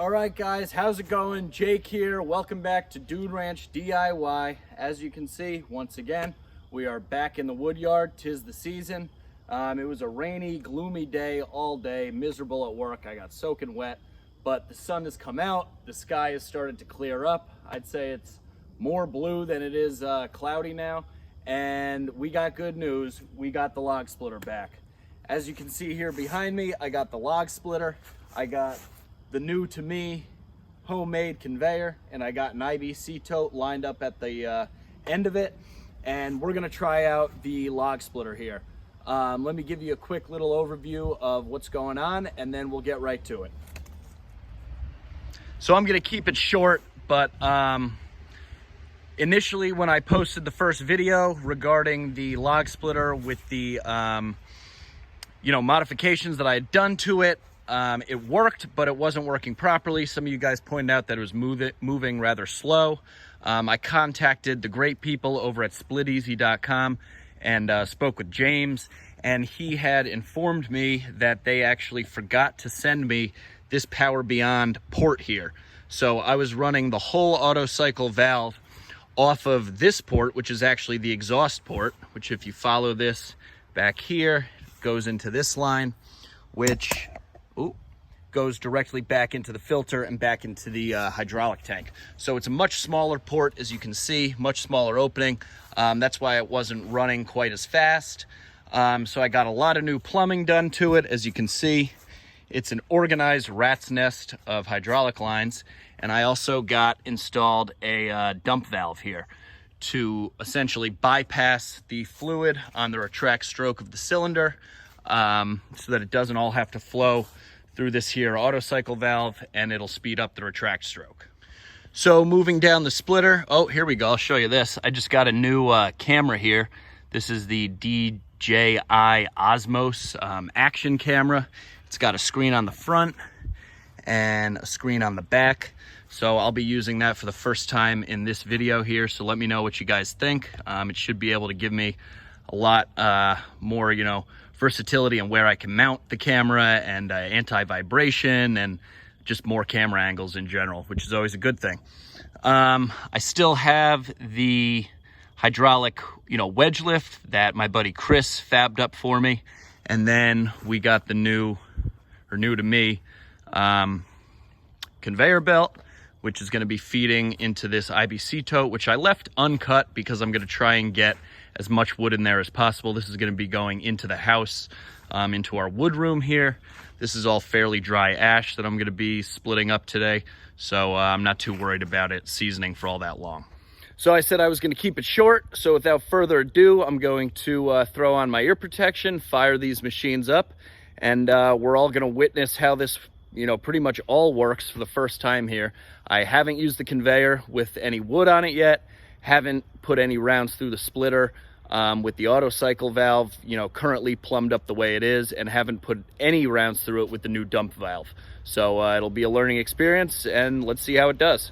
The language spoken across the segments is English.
All right, guys, how's it going? Jake here. Welcome back to Dude Ranch DIY. As you can see, once again, we are back in the wood yard. 'Tis the season. It was a rainy, gloomy day all day, miserable at work. I got soaking wet, but the sun has come out. The sky has started to clear up. I'd say it's more blue than it is cloudy now. And we got good news. We got the log splitter back. As you can see here behind me, I got the log splitter. I got the new to me homemade conveyor, and I got an IBC tote lined up at the end of it, and we're gonna try out the log splitter here. Let me give you a quick little overview of what's going on, and then we'll get right to it. So I'm gonna keep it short, but initially when I posted the first video regarding the log splitter with the modifications that I had done to it, it worked, but it wasn't working properly. Some of you guys pointed out that it was moving rather slow. I contacted the great people over at spliteasy.com and spoke with James, and he had informed me that they actually forgot to send me this Power Beyond port here. So I was running the whole auto cycle valve off of this port, which is actually the exhaust port, which if you follow this back here, goes into this line, which goes directly back into the filter and back into the hydraulic tank. So it's a much smaller port, as you can see, much smaller opening. That's why it wasn't running quite as fast. So I got a lot of new plumbing done to it. As you can see, it's an organized rat's nest of hydraulic lines. And I also got installed a dump valve here to essentially bypass the fluid on the retract stroke of the cylinder, so that it doesn't all have to flow through this here auto cycle valve, and it'll speed up the retract stroke. So moving down the splitter, oh, here we go, I'll show you this. I just got a new camera here. This is the DJI Osmo Action camera. It's got a screen on the front and a screen on the back. So I'll be using that for the first time in this video here. So let me know what you guys think. It should be able to give me a lot more, versatility on where I can mount the camera, and anti-vibration, and just more camera angles in general, which is always a good thing. I still have the hydraulic, wedge lift that my buddy Chris fabbed up for me. And then we got the new to me, conveyor belt, which is going to be feeding into this IBC tote, which I left uncut because I'm going to try and get as much wood in there as possible. This is going to be going into the house, into our wood room here. This is all fairly dry ash that I'm going to be splitting up today, so I'm not too worried about it seasoning for all that long. So I said I was going to keep it short, so without further ado, I'm going to throw on my ear protection, fire these machines up, and we're all going to witness how this pretty much all works for the first time here. I haven't used the conveyor with any wood on it yet, haven't put any rounds through the splitter with the auto cycle valve, currently plumbed up the way it is, and haven't put any rounds through it with the new dump valve. So it'll be a learning experience, and let's see how it does.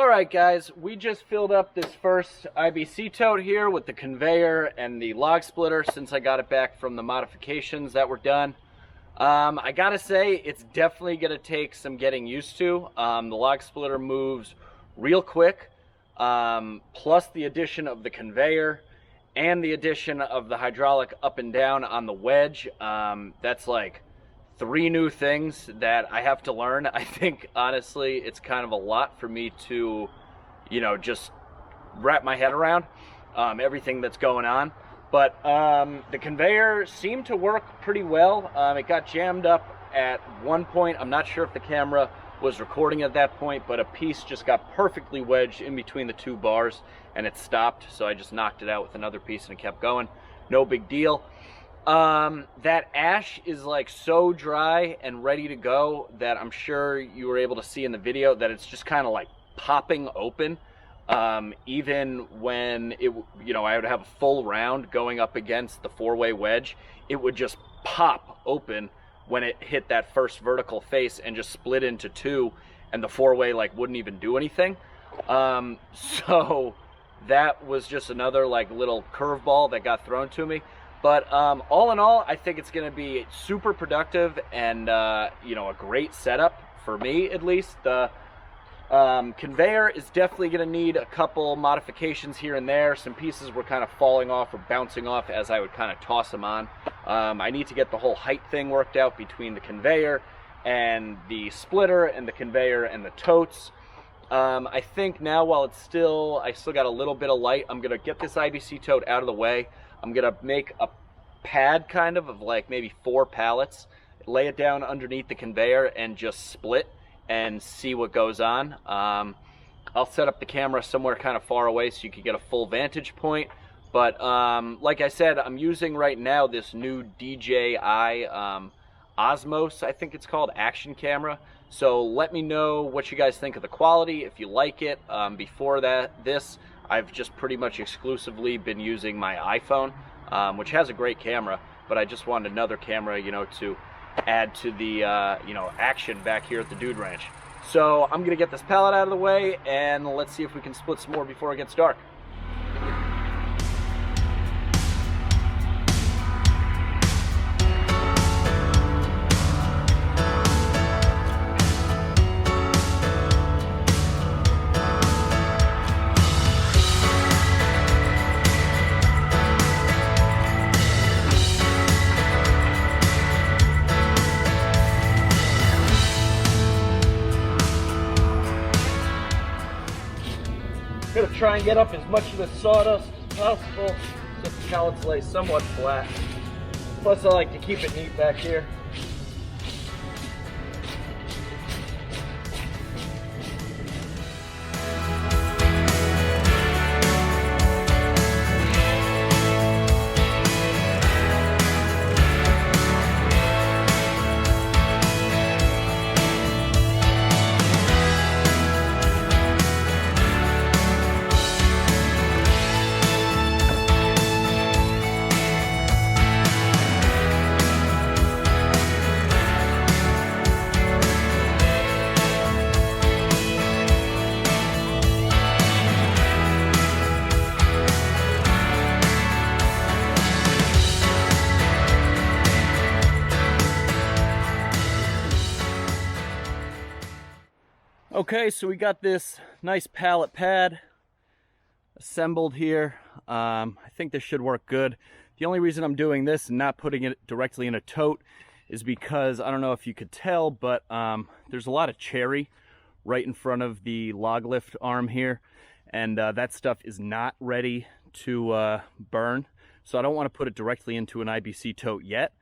Alright guys, we just filled up this first IBC tote here with the conveyor and the log splitter since I got it back from the modifications that were done. I gotta say, it's definitely gonna take some getting used to. The log splitter moves real quick, plus the addition of the conveyor and the addition of the hydraulic up and down on the wedge. That's like 3 new things that I have to learn. I think honestly it's kind of a lot for me to, you know, just wrap my head around everything that's going on. But the conveyor seemed to work pretty well. It got jammed up at one point. I'm not sure if the camera was recording at that point, but a piece just got perfectly wedged in between the 2 bars and it stopped, so I just knocked it out with another piece and it kept going. No big deal. That ash is like so dry and ready to go that I'm sure you were able to see in the video that it's just kind of like popping open. Even when it, you know, I would have a full round going up against the 4-way wedge, it would just pop open when it hit that first vertical face and just split into 2, and the 4-way like wouldn't even do anything. So that was just another like little curveball that got thrown to me. But all in all, I think it's going to be super productive and, you know, a great setup for me, at least. The conveyor is definitely going to need a couple modifications here and there. Some pieces were kind of falling off or bouncing off as I would kind of toss them on. I need to get the whole height thing worked out between the conveyor and the splitter and the conveyor and the totes. I think now, while it's still, I still got a little bit of light, I'm going to get this IBC tote out of the way. I'm going to make a pad kind of like maybe 4 pallets, lay it down underneath the conveyor and just split and see what goes on. I'll set up the camera somewhere kind of far away so you can get a full vantage point. But like I said, I'm using right now this new DJI Osmo, I think it's called, Action camera. So let me know what you guys think of the quality, if you like it. Before this, I've just pretty much exclusively been using my iPhone, which has a great camera, but I just wanted another camera, you know, to add to the, you know, action back here at the Dude Ranch. So I'm gonna get this pallet out of the way and let's see if we can split some more before it gets dark. Gonna try and get up as much of the sawdust as possible so the pallets lay somewhat flat. Plus I like to keep it neat back here. Okay, so we got this nice pallet pad assembled here. I think this should work good. The only reason I'm doing this and not putting it directly in a tote is because, I don't know if you could tell, but there's a lot of cherry right in front of the log lift arm here, and that stuff is not ready to burn. So I don't want to put it directly into an IBC tote yet,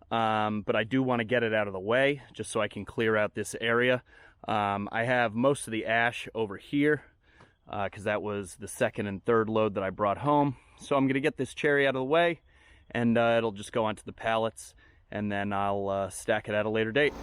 but I do want to get it out of the way just so I can clear out this area. I have most of the ash over here because that was the 2nd and 3rd load that I brought home. So I'm going to get this cherry out of the way and it'll just go onto the pallets, and then I'll stack it at a later date.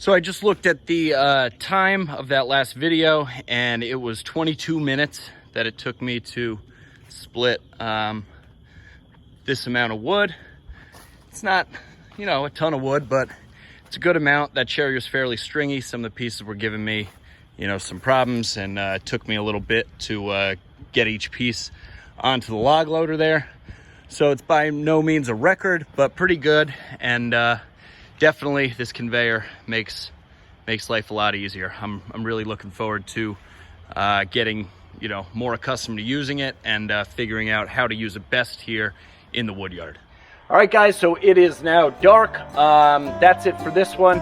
So I just looked at the time of that last video, and it was 22 minutes that it took me to split this amount of wood. It's not, you know, a ton of wood, but it's a good amount. That cherry was fairly stringy. Some of the pieces were giving me, you know, some problems, and it took me a little bit to get each piece onto the log loader there. So it's by no means a record, but pretty good. And definitely this conveyor makes life a lot easier. I'm really looking forward to getting, you know, more accustomed to using it and figuring out how to use it best here in the wood yard. All right, guys, so it is now dark. That's it for this one.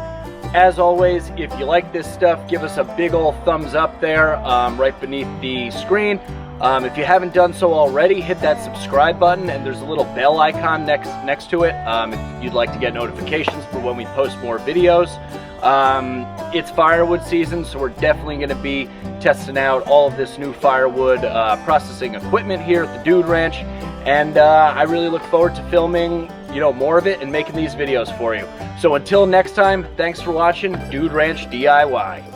As always, if you like this stuff, give us a big old thumbs up there right beneath the screen. If you haven't done so already, hit that subscribe button, and there's a little bell icon next to it if you'd like to get notifications for when we post more videos. It's firewood season, so we're definitely going to be testing out all of this new firewood processing equipment here at the Dude Ranch, and I really look forward to filming, you know, more of it and making these videos for you. So until next time, thanks for watching Dude Ranch DIY.